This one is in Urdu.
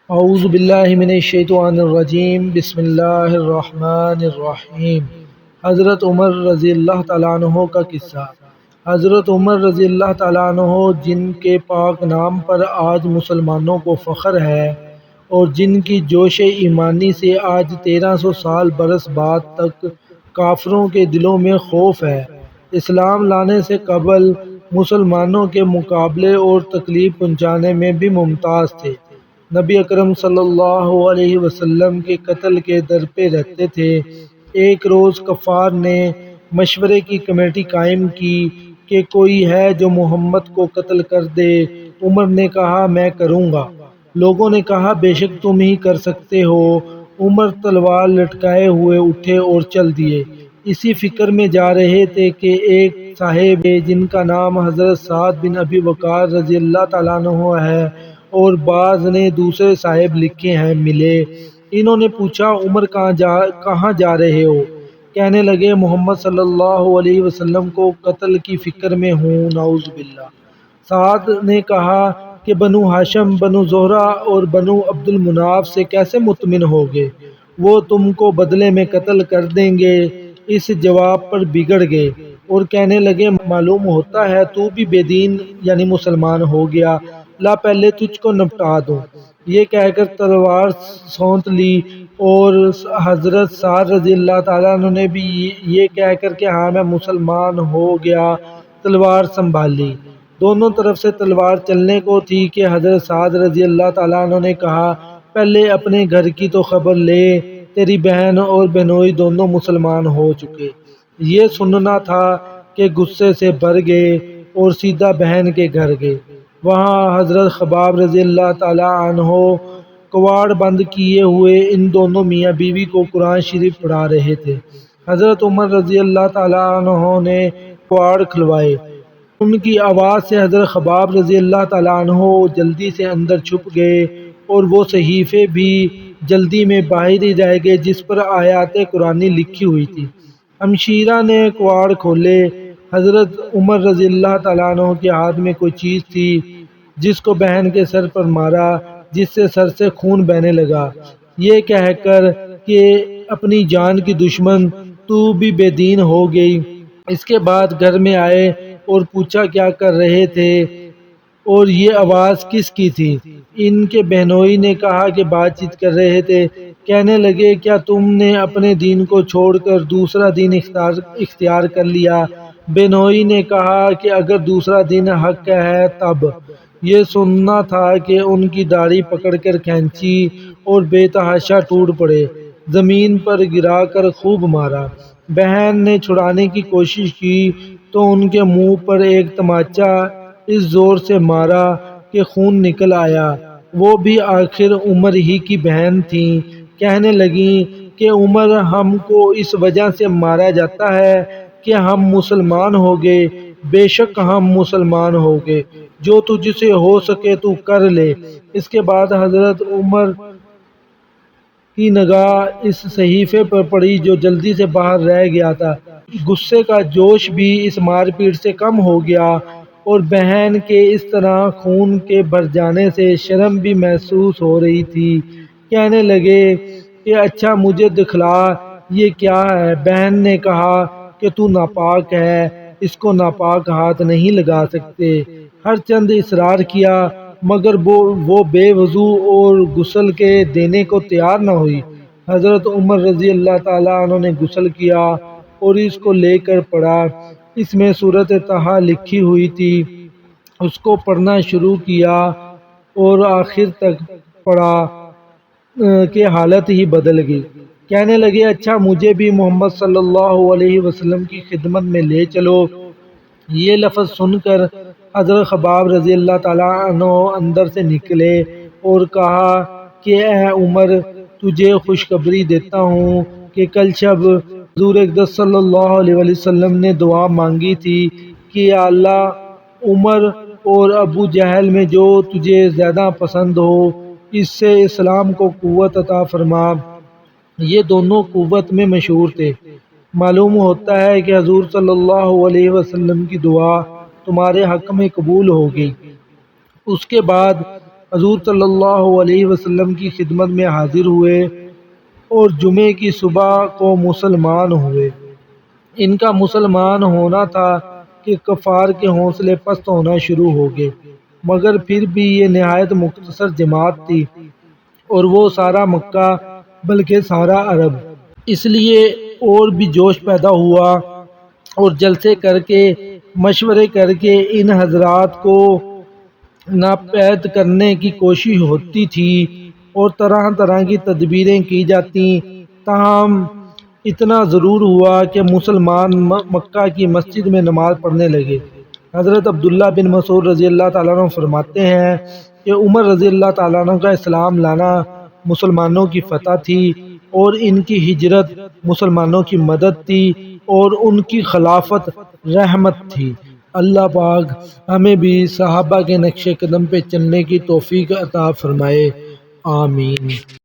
اعوذ باللہ من الشیطان الرجیم بسم اللہ الرحمن الرحیم۔ حضرت عمر رضی اللہ تعالیٰ عنہ کا قصہ۔ حضرت عمر رضی اللہ تعالیٰ عنہ جن کے پاک نام پر آج مسلمانوں کو فخر ہے اور جن کی جوش ایمانی سے آج 1300 سال برس بعد تک کافروں کے دلوں میں خوف ہے، اسلام لانے سے قبل مسلمانوں کے مقابلے اور تکلیف پہنچانے میں بھی ممتاز تھے۔ نبی اکرم صلی اللہ علیہ وسلم کے قتل کے در پہ رہتے تھے۔ ایک روز کفار نے مشورے کی کمیٹی قائم کی کہ کوئی ہے جو محمد کو قتل کر دے۔ عمر نے کہا میں کروں گا۔ لوگوں نے کہا بے شک تم ہی کر سکتے ہو۔ عمر تلوار لٹکائے ہوئے اٹھے اور چل دیے۔ اسی فکر میں جا رہے تھے کہ ایک صاحب جن کا نام حضرت سعد بن ابی وقاص رضی اللہ تعالیٰ عنہ ہے اور بعض نے دوسرے صاحب لکھے ہیں ملے۔ انہوں نے پوچھا عمر کہاں جا رہے ہو؟ کہنے لگے محمد صلی اللہ علیہ وسلم کو قتل کی فکر میں ہوں، نعوذ باللہ۔ سعد نے کہا کہ بنو ہاشم، بنو زہرہ اور بنو عبد المناف سے کیسے مطمئن ہوگے؟ وہ تم کو بدلے میں قتل کر دیں گے۔ اس جواب پر بگڑ گئے اور کہنے لگے معلوم ہوتا ہے تو بھی بے دین یعنی مسلمان ہو گیا، لا پہلے تجھ کو نپٹا دوں۔ یہ کہہ کر تلوار سونت لی اور حضرت سعد رضی اللہ تعالیٰ عنہ نے بھی یہ کہہ کر کہ ہاں میں مسلمان ہو گیا تلوار سنبھال لی۔ دونوں طرف سے تلوار چلنے کو تھی کہ حضرت سعد رضی اللہ تعالیٰ عنہ نے کہا پہلے اپنے گھر کی تو خبر لے، تیری بہن اور بہنوئی دونوں مسلمان ہو چکے۔ یہ سننا تھا کہ غصے سے بھر گئے اور سیدھا بہن کے گھر گئے۔ وہاں حضرت خباب رضی اللہ تعالیٰ عنہ کواڑ بند کیے ہوئے ان دونوں میاں بیوی کو قرآن شریف پڑھا رہے تھے۔ حضرت عمر رضی اللہ تعالیٰ عنہ نے کواڑ کھلوائے۔ ان کی آواز سے حضرت خباب رضی اللہ تعالیٰ عنہ جلدی سے اندر چھپ گئے اور وہ صحیفے بھی جلدی میں باہر ہی رہ گئے جس پر آیات قرآنی لکھی ہوئی تھی۔ ہمشیرہ نے کواڑ کھولے۔ حضرت عمر رضی اللہ تعالیٰ عنہ کے ہاتھ میں کوئی چیز تھی جس کو بہن کے سر پر مارا، جس سے سر سے خون بہنے لگا، یہ کہہ کر کہ اپنی جان کی دشمن تو بھی بے دین ہو گئی۔ اس کے بعد گھر میں آئے اور پوچھا کیا کر رہے تھے اور یہ آواز کس کی تھی؟ ان کے بہنوئی نے کہا کہ بات چیت کر رہے تھے۔ کہنے لگے کیا تم نے اپنے دین کو چھوڑ کر دوسرا دین اختیار کر لیا؟ بہنوئی نے کہا کہ اگر دوسرا دین حق ہے تب۔ یہ سننا تھا کہ ان کی داڑھی پکڑ کر کھینچی اور بے تحاشا ٹوٹ پڑے، زمین پر گرا کر خوب مارا۔ بہن نے چھڑانے کی کوشش کی تو ان کے منہ پر ایک تماچا اس زور سے مارا کہ خون نکل آیا۔ وہ بھی آخر عمر ہی کی بہن تھیں۔ کہنے لگیں کہ عمر ہم کو اس وجہ سے مارا جاتا ہے کہ ہم مسلمان ہو گئے، بے شک ہم مسلمان ہو گئے، جو تجھ سے ہو سکے تو کر لے۔ اس کے بعد حضرت عمر کی نگاہ اس صحیفے پر پڑی جو جلدی سے باہر رہ گیا تھا۔ غصے کا جوش بھی اس مار پیٹ سے کم ہو گیا اور بہن کے اس طرح خون کے بہہ جانے سے شرم بھی محسوس ہو رہی تھی۔ کہنے لگے کہ اچھا مجھے دکھلا یہ کیا ہے؟ بہن نے کہا کہ تو ناپاک ہے، اس کو ناپاک ہاتھ نہیں لگا سکتے۔ ہر چند اصرار کیا مگر وہ بے وضو اور غسل کے دینے کو تیار نہ ہوئی۔ حضرت عمر رضی اللہ تعالیٰ عنہ نے غسل کیا اور اس کو لے کر پڑھا۔ اس میں سورۃ طٰہٰ لکھی ہوئی تھی۔ اس کو پڑھنا شروع کیا اور آخر تک پڑھا کہ حالت ہی بدل گئی۔ کہنے لگے اچھا مجھے بھی محمد صلی اللہ علیہ وسلم کی خدمت میں لے چلو۔ یہ لفظ سن کر حضرت خباب رضی اللہ تعالیٰ عنہ اندر سے نکلے اور کہا کہ اے عمر تجھے خوشخبری دیتا ہوں کہ کل شب حضور اقدس صلی اللہ علیہ وسلم نے دعا مانگی تھی کہ یا اللہ عمر اور ابو جہل میں جو تجھے زیادہ پسند ہو اس سے اسلام کو قوت عطا فرما۔ یہ دونوں قوت میں مشہور تھے۔ معلوم ہوتا ہے کہ حضور صلی اللہ علیہ وسلم کی دعا تمہارے حق میں قبول ہو گئی۔ اس کے بعد حضور صلی اللہ علیہ وسلم کی خدمت میں حاضر ہوئے اور جمعے کی صبح کو مسلمان ہوئے۔ ان کا مسلمان ہونا تھا کہ کفار کے حوصلے پست ہونا شروع ہو گئے، مگر پھر بھی یہ نہایت مختصر جماعت تھی اور وہ سارا مکہ بلکہ سارا عرب، اس لیے اور بھی جوش پیدا ہوا اور جلسے کر کے مشورے کر کے ان حضرات کو ناپید کرنے کی کوشش ہوتی تھی اور طرح طرح کی تدبیریں کی جاتی۔ تاہم اتنا ضرور ہوا کہ مسلمان مکہ کی مسجد میں نماز پڑھنے لگے۔ حضرت عبداللہ بن مسعود رضی اللہ تعالیٰ عنہ فرماتے ہیں کہ عمر رضی اللہ تعالیٰ عنہ کا اسلام لانا مسلمانوں کی فتح تھی اور ان کی ہجرت مسلمانوں کی مدد تھی اور ان کی خلافت رحمت تھی۔ اللہ پاک ہمیں بھی صحابہ کے نقش قدم پہ چلنے کی توفیق عطا فرمائے، آمین۔